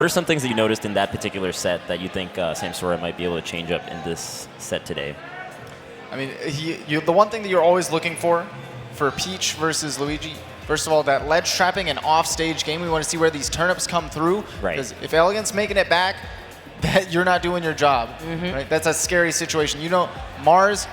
are some things that you noticed in that particular set that you think Samsora might be able to change up in this set today? I mean, the one thing that you're always looking for Peach versus Luigi, first of all, that ledge trapping and off-stage game. We want to see where these turnips come through. Right. Because if Elegant's making it back, that you're not doing your job. Right? That's a scary situation. You know, Mars,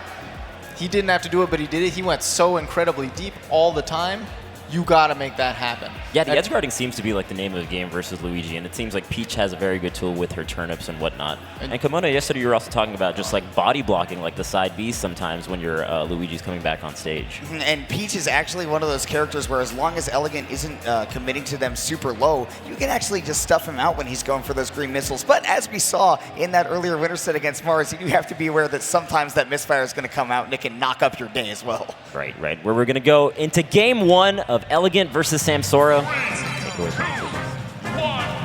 he didn't have to do it, but he did it. He went so incredibly deep all the time. You got to make that happen. Yeah, the edge guarding seems to be like the name of the game versus Luigi, and it seems like Peach has a very good tool with her turnips and whatnot. And Kimona, yesterday you were also talking about just like body blocking, like the side Bs sometimes when your Luigi's coming back on stage. And Peach is actually one of those characters where as long as Elegant isn't committing to them super low, you can actually just stuff him out when he's going for those green missiles. But as we saw in that earlier winter set against Mars, you do have to be aware that sometimes that misfire is going to come out and it can knock up your day as well. Right. Where we're going to go into game 1 of Elegant versus Samsora. All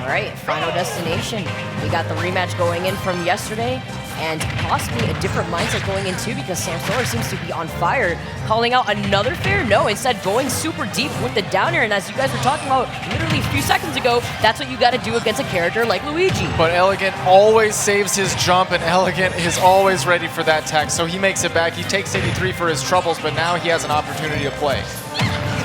right, final destination. We got the rematch going in from yesterday, and possibly a different mindset going in too, because Samsora seems to be on fire. Calling out another fair? No, instead going super deep with the down air, and as you guys were talking about literally a few seconds ago, that's what you got to do against a character like Luigi. But Elegant always saves his jump, and Elegant is always ready for that tech, so he makes it back. He takes 83 for his troubles, but now he has an opportunity to play.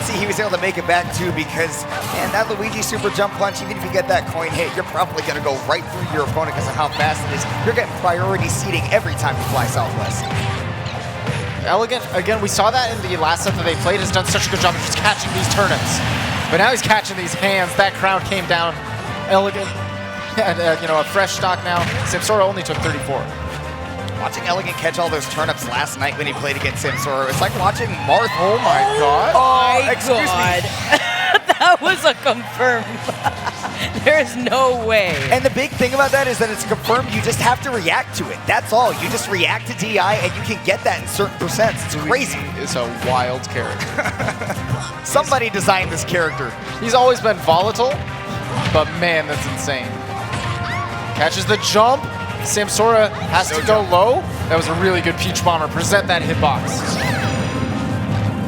See, he was able to make it back too because, man, that Luigi super jump punch, even if you get that coin hit, you're probably going to go right through your opponent because of how fast it is. You're getting priority seating every time you fly Southwest. Elegant, again, we saw that in the last set that they played, has done such a good job of just catching these turnips. But now he's catching these hands. That crowd came down. Elegant, and, you know, a fresh stock now. Samsora only took 34. Watching Elegant catch all those turnips last night when he played against Samsora, it's like watching Marth. Oh my god. Oh, excuse God. me. That was a confirm. There's no way. And the big thing about that is that it's confirmed. You just have to react to it. That's all. You just react to DI, and you can get that in certain percents. It's crazy. It's a wild character. Somebody designed this character. He's always been volatile, but man, that's insane. Catches the jump. Samsora has to go low. That was a really good Peach Bomber. Present that hitbox.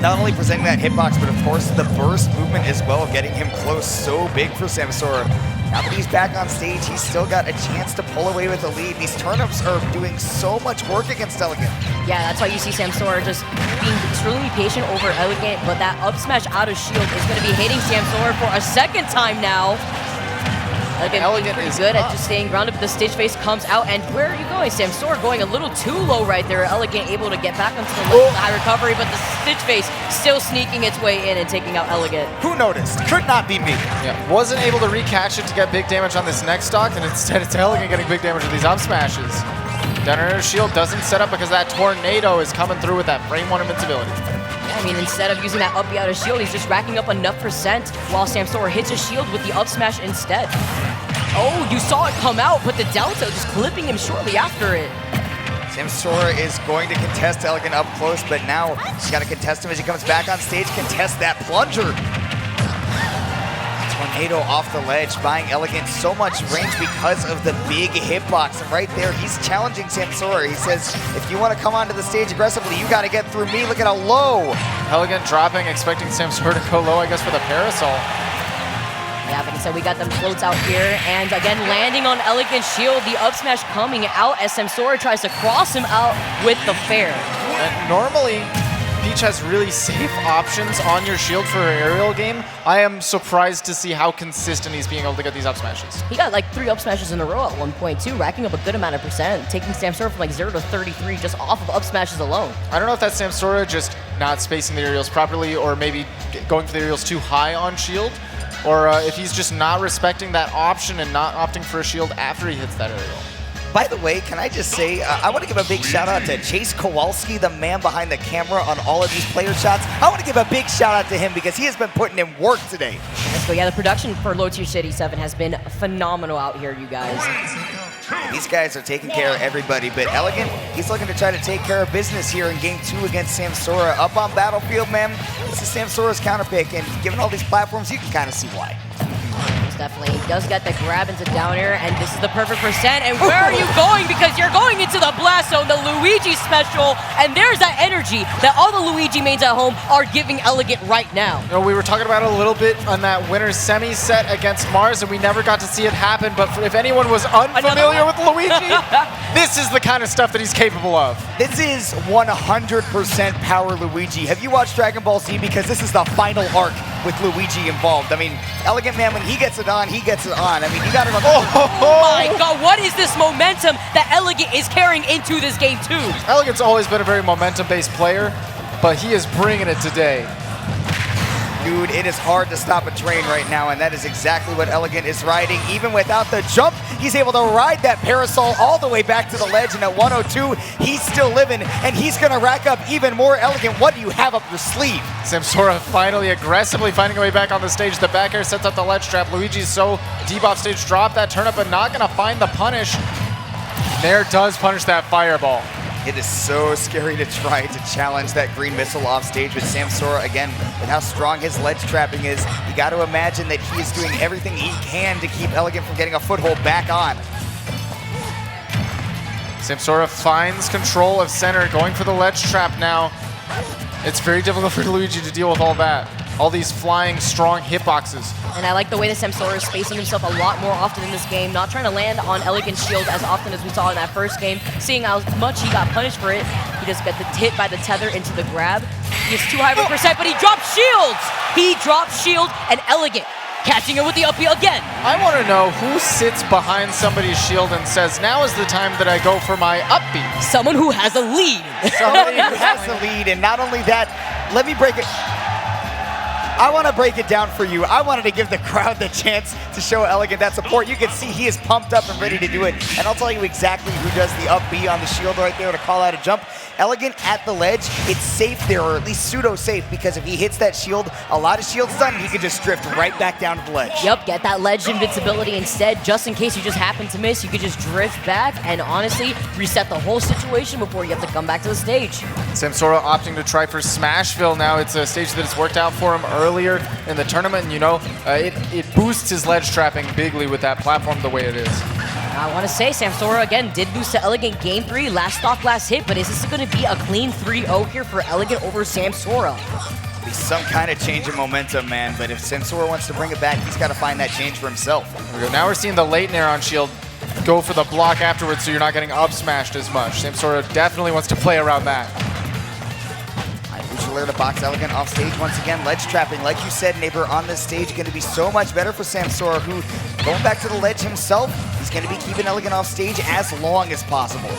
Not only presenting that hitbox, but of course the burst movement as well, getting him close. So big for Samsora. Now that he's back on stage, he's still got a chance to pull away with the lead. These turnips are doing so much work against Elegant. Yeah, that's why you see Samsora just being extremely patient over Elegant, but that up smash out of shield is going to be hitting Samsora for a second time now. Elegant is good at just staying grounded, but the stage face comes out, and where are you going? Samsora going a little too low right there. Elegant able to get back onto the high recovery, but the stage face still sneaking its way in and taking out Elegant. Who noticed? Could not be me. Yeah, wasn't able to recatch it to get big damage on this next stock, and instead it's Elegant getting big damage with these up smashes. Down air shield doesn't set up because that tornado is coming through with that frame 1 invincibility. I mean, instead of using that up B out of shield, he's just racking up enough percent while Samsora hits his shield with the up smash instead. Oh, you saw it come out, but the Delta just clipping him shortly after it. Samsora is going to contest Elegant up close, but now he's got to contest him as he comes back on stage, contest that plunger. Tornado off the ledge, buying Elegant so much range because of the big hitbox. And right there, he's challenging Samsora. He says, if you want to come onto the stage aggressively, you got to get through me. Look at how low. Elegant dropping, expecting Samsora to go low, I guess, for the parasol. Yeah, but instead we got them floats out here, and again landing on Elegant shield, the up smash coming out as Samsora tries to cross him out with the fair. And normally, Peach has really safe options on your shield for her aerial game. I am surprised to see how consistent he's being able to get these up smashes. He got like 3 up smashes in a row at one point too, racking up a good amount of percent, taking Samsora from like 0 to 33 just off of up smashes alone. I don't know if that's Samsora just not spacing the aerials properly, or maybe going for the aerials too high on shield, or if he's just not respecting that option and not opting for a shield after he hits that aerial. By the way, can I just say, I want to give a big shout out to Chase Kowalski, the man behind the camera on all of these player shots. I want to give a big shout out to him because he has been putting in work today. So yeah, the production for Low Tier City 7 has been phenomenal out here, you guys. These guys are taking care of everybody, but Elegant, he's looking to try to take care of business here in Game 2 against Samsora. Up on Battlefield, man, this is Samsora's counterpick, and given all these platforms, you can kind of see why. Most definitely. He does get the grab into down air, and this is the perfect percent. And where are you going? Because you're going into the blast zone, the Luigi special, and there's that energy that all the Luigi mains at home are giving Elegant right now. You know, we were talking about it a little bit on that winner's semi set against Mars, and we never got to see it happen. But if anyone was unfamiliar with Luigi, this is the kind of stuff that he's capable of. This is 100% power Luigi. Have you watched Dragon Ball Z? Because this is the final arc with Luigi involved. I mean, Elegant Man, when he gets it on, he gets it on. I mean, you got it on. Oh my God, what is this momentum that Elegant is carrying into this game too? Elegant's always been a very momentum-based player, but he is bringing it today. Dude, it is hard to stop a train right now, and that is exactly what Elegant is riding. Even without the jump, he's able to ride that parasol all the way back to the ledge, and at 102, he's still living, and he's gonna rack up even more. Elegant, what do you have up your sleeve? Samsora finally aggressively finding a way back on the stage. The back air sets up the ledge trap. Luigi's so deep off stage, drop that turnip, but not gonna find the punish. Nair does punish that fireball. It is so scary to try to challenge that green missile off stage with Samsora. Again, with how strong his ledge trapping is, you got to imagine that he is doing everything he can to keep Elegant from getting a foothold back on. Samsora finds control of center, going for the ledge trap now. It's very difficult for Luigi to deal with all that. All these flying, strong hitboxes. And I like the way that Samsora is spacing himself a lot more often in this game, not trying to land on Elegant's shield as often as we saw in that first game. Seeing how much he got punished for it, he just got hit by the tether into the grab. He is too high of a percent, but he drops shields! He drops shield, and Elegant catching it with the up B again. I want to know who sits behind somebody's shield and says, now is the time that I go for my up B. Someone who has a lead. Somebody who has the lead, and not only that, let me break it. I want to break it down for you. I wanted to give the crowd the chance to show Elegant that support. You can see he is pumped up and ready to do it. And I'll tell you exactly who does the up B on the shield right there to call out a jump. Elegant at the ledge, it's safe there, or at least pseudo-safe, because if he hits that shield, a lot of shield's done, he can just drift right back down to the ledge. Yep, get that ledge invincibility instead, just in case you just happen to miss. You could just drift back and honestly reset the whole situation before you have to come back to the stage. Samsora opting to try for Smashville now. It's a stage that has worked out for him earlier in the tournament, and you know, it boosts his ledge trapping bigly with that platform the way it is. I want to say Samsora, again, did boost to Elegant game 3, last stock, last hit, but is this going to be a clean 3-0 here for Elegant over Samsora? Be some kind of change in momentum, man, but if Samsora wants to bring it back, he's got to find that change for himself. There we go. Now we're seeing the late Nair on shield go for the block afterwards, so you're not getting up smashed as much. Samsora definitely wants to play around that. To box Elegant off stage once again. Ledge trapping, like you said, neighbor, on this stage, going to be so much better for Samsora, who, going back to the ledge himself, he's going to be keeping Elegant off stage as long as possible.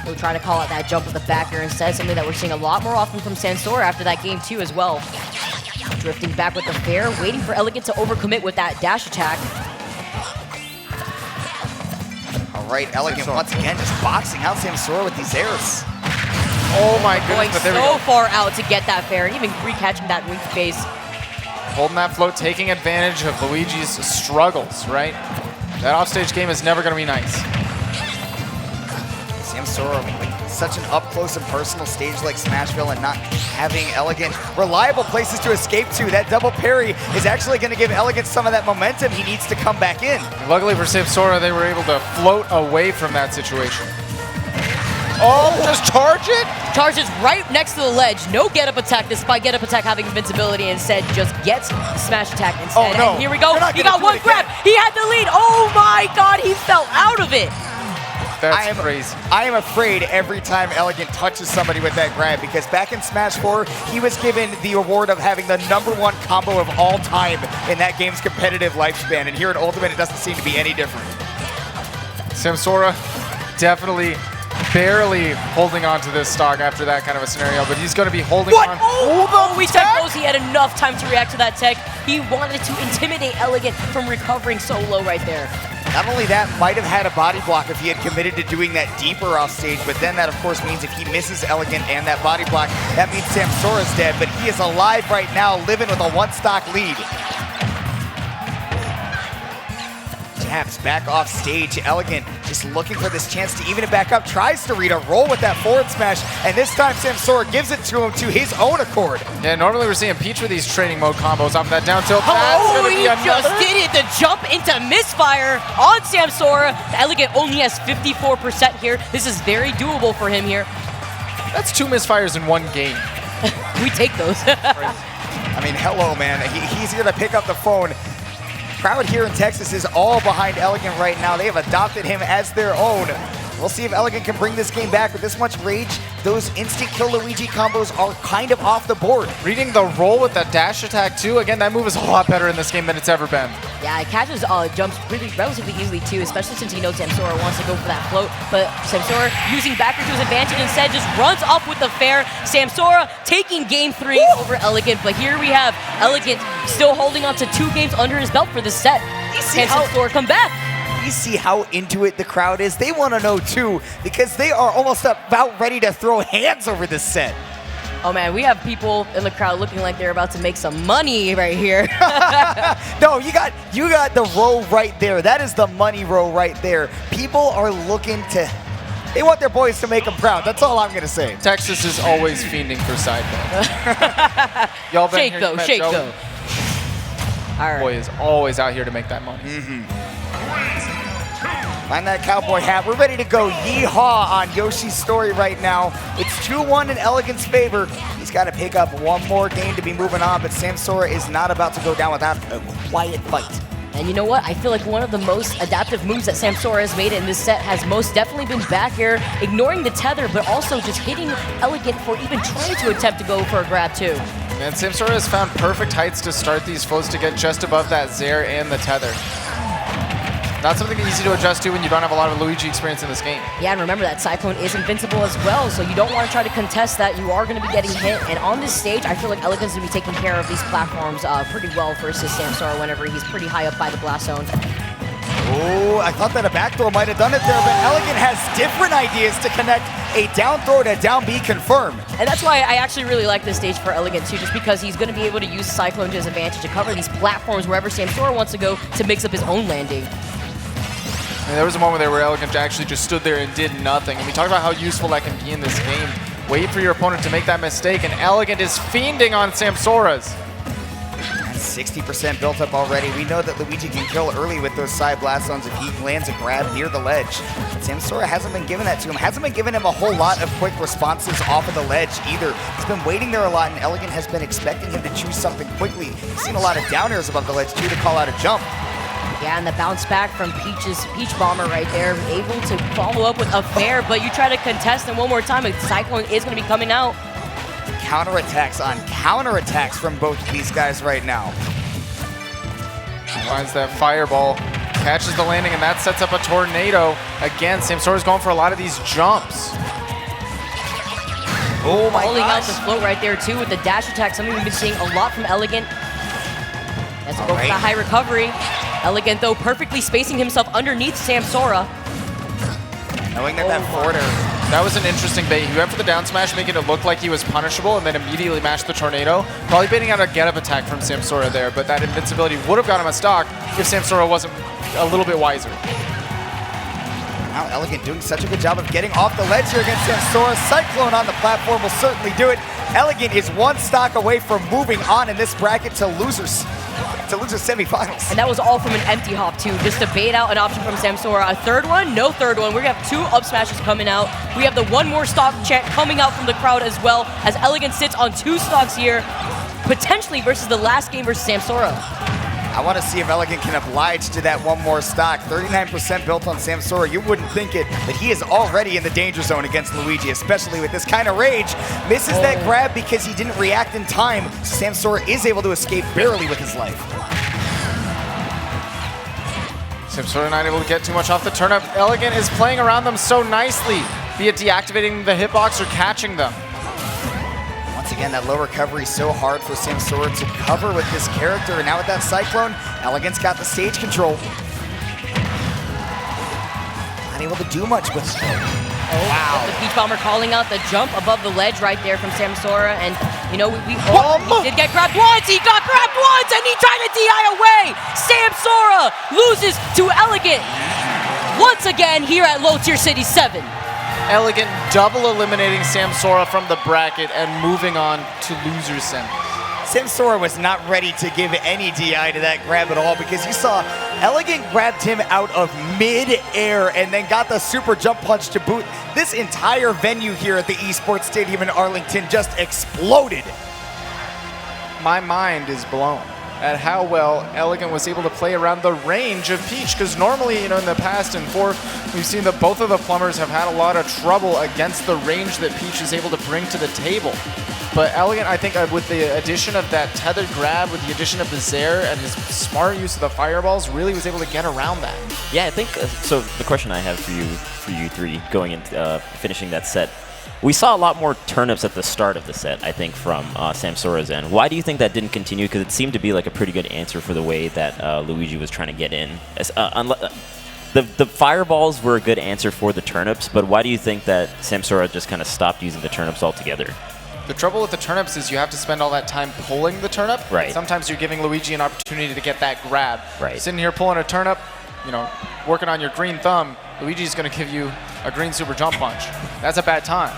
We'll try to call out that jump with the back air instead, something that we're seeing a lot more often from Samsora after that game 2 as well. Drifting back with the fair, waiting for Elegant to overcommit with that dash attack. All right, Elegant once again just boxing out Samsora with these airs. Oh my goodness, going but there we so go. far out to get that fair, and even re-catching that wing face. Holding that float, taking advantage of Luigi's struggles, right? That offstage game is never going to be nice. Samsora, like, such an up-close and personal stage like Smashville, and not having Elegant reliable places to escape to. That double parry is actually going to give Elegant some of that momentum he needs to come back in. And luckily for Samsora, they were able to float away from that situation. Oh, just charge it? Charges right next to the ledge. No get-up attack, despite get-up attack having invincibility. Instead, just gets the smash attack instead. Oh, no. And here we go. He got one again. grab. He had the lead. Oh, my God. He fell out of it. That's crazy. I am afraid every time Elegant touches somebody with that grab, because back in Smash 4, he was given the award of having the #1 combo of all time in that game's competitive lifespan. And here in Ultimate, it doesn't seem to be any different. Samsora definitely barely holding on to this stock after that kind of a scenario, but he's going to be holding on. Oh, we tech goes. He had enough time to react to that tech. He wanted to intimidate Elegant from recovering so low right there. Not only that, might have had a body block if he had committed to doing that deeper off stage, but then that of course means if he misses Elegant and that body block, that means Samsora's dead, but he is alive right now, living with a 1-stock lead. taps back off stage. Elegant just looking for this chance to even it back up. Tries to read a roll with that forward smash. And this time Samsora gives it to him to his own accord. Yeah, normally we're seeing Peach with these training mode combos off that down tilt. Oh, he just did it. The jump into misfire on Samsora. Elegant only has 54% here. This is very doable for him here. That's 2 misfires in 1 game. We take those. I mean, hello, man. He's going to pick up the phone. Crowd here in Texas is all behind Elegant right now. They have adopted him as their own. We'll see if Elegant can bring this game back. With this much rage, those instant kill Luigi combos are kind of off the board. Reading the roll with that dash attack too. Again, that move is a lot better in this game than it's ever been. Yeah, it catches jumps relatively easily too, especially since he knows Samsora wants to go for that float. But Samsora using backer to his advantage instead just runs up with the fair. Samsora taking game 3 over Elegant, but here we have Elegant still holding on to 2 games under his belt for this set. Can Samsora come back? You see how into it the crowd is? They want to know too, because they are almost about ready to throw hands over this set. Oh man, we have people in the crowd looking like they're about to make some money right here. No, you got the row right there. That is the money row right there. People are looking to, they want their boys to make them proud. That's all I'm gonna say. Texas is always fiending for sideball. Y'all been Shake here, though, shake Joe? though. All right. Boy is always out here to make that money. Find that cowboy hat. We're ready to go yeehaw on Yoshi's story right now. It's 2-1 in Elegant's favor. He's got to pick up 1 more game to be moving on, but Samsora is not about to go down without a quiet fight. And you know what? I feel like one of the most adaptive moves that Samsora has made in this set has most definitely been back air, ignoring the tether, but also just hitting Elegant for even trying to attempt to go for a grab too. And Samsora has found perfect heights to start these flows to get just above that Zair and the tether. Not something easy to adjust to when you don't have a lot of Luigi experience in this game. Yeah, and remember that Cyclone is invincible as well, so you don't want to try to contest that. You are going to be getting hit, and on this stage, I feel like Elegant's going to be taking care of these platforms pretty well versus Samsora whenever he's pretty high up by the blast zone. Oh, I thought that a back throw might have done it there, but Elegant has different ideas to connect a down throw to down B confirmed. And that's why I actually really like this stage for Elegant too, just because he's going to be able to use Cyclone to his advantage to cover these platforms wherever Samsora wants to go to mix up his own landing. And there was a moment there where Elegant actually just stood there and did nothing. And we talked about how useful that can be in this game. Wait for your opponent to make that mistake, and Elegant is fiending on Samsora's. 60% built up already. We know that Luigi can kill early with those side blast zones if he lands a grab near the ledge. Samsora hasn't been giving that to him. Hasn't been giving him a whole lot of quick responses off of the ledge either. He's been waiting there a lot, and Elegant has been expecting him to choose something quickly. He's seen a lot of down airs above the ledge too to call out a jump. Yeah, and the bounce back from Peach Bomber right there, able to follow up with a fair, but you try to contest him one more time, and Cyclone is going to be coming out. Counterattacks on counterattacks from both of these guys right now. Finds that fireball, catches the landing, and that sets up a tornado. Again, Samsora's going for a lot of these jumps. Oh my Holding out gosh. the float right there too with the dash attack, something we've been seeing a lot from Elegant. Let's go for the high recovery. Elegant though perfectly spacing himself underneath Samsora. Knowing that that forward air. That was an interesting bait. He went for the down smash, making it look like he was punishable, and then immediately mashed the tornado. Probably baiting out a get-up attack from Samsora there, but that invincibility would have got him a stock if Samsora wasn't a little bit wiser. Now Elegant doing such a good job of getting off the ledge here against Samsora. Cyclone on the platform will certainly do it. Elegant is 1 stock away from moving on in this bracket to losers semifinals. And that was all from an empty hop too, just to bait out an option from Samsora. A third one? No third one. We're gonna have 2 up smashes coming out. We have the 1 more stock chant coming out from the crowd as well, as Elegant sits on 2 stocks here, potentially versus the last game versus Samsora. I want to see if Elegant can oblige to that 1 more stock. 39% built on Samsora. You wouldn't think it, but he is already in the danger zone against Luigi, especially with this kind of rage. Misses that grab because he didn't react in time. Samsora is able to escape barely with his life. Samsora not able to get too much off the turnip. Elegant is playing around them so nicely, be it deactivating the hitbox or catching them. Once again, that low recovery is so hard for Samsora to cover with this character. And now with that Cyclone, Elegant's got the stage control. Not able to do much with it. Wow. The Peach Bomber calling out the jump above the ledge right there from Samsora. And, you know, he did get grabbed once. He got grabbed once, and he tried to DI away. Samsora loses to Elegant once again here at Low Tier City 7. Elegant double eliminating Samsora from the bracket and moving on to loser semis. Samsora was not ready to give any DI to that grab at all because you saw Elegant grabbed him out of mid-air and then got the super jump punch to boot. This entire venue here at the Esports Stadium in Arlington just exploded. My mind is blown at how well Elegant was able to play around the range of Peach, because normally, you know, in the past in 4, we've seen that both of the plumbers have had a lot of trouble against the range that Peach is able to bring to the table. But Elegant, I think with the addition of that tethered grab, with the addition of the Zair and his smart use of the fireballs, really was able to get around that. Yeah, I think, so the question I have for you three going into finishing that set, we saw a lot more turnips at the start of the set, I think, from Samsora's end. Why do you think that didn't continue? Because it seemed to be like a pretty good answer for the way that Luigi was trying to get in. The fireballs were a good answer for the turnips, but why do you think that Samsora just kind of stopped using the turnips altogether? The trouble with the turnips is you have to spend all that time pulling the turnip. Right. Sometimes you're giving Luigi an opportunity to get that grab. Right. Sitting here pulling a turnip, you know, working on your green thumb, Luigi's going to give you a green super jump punch. That's a bad time.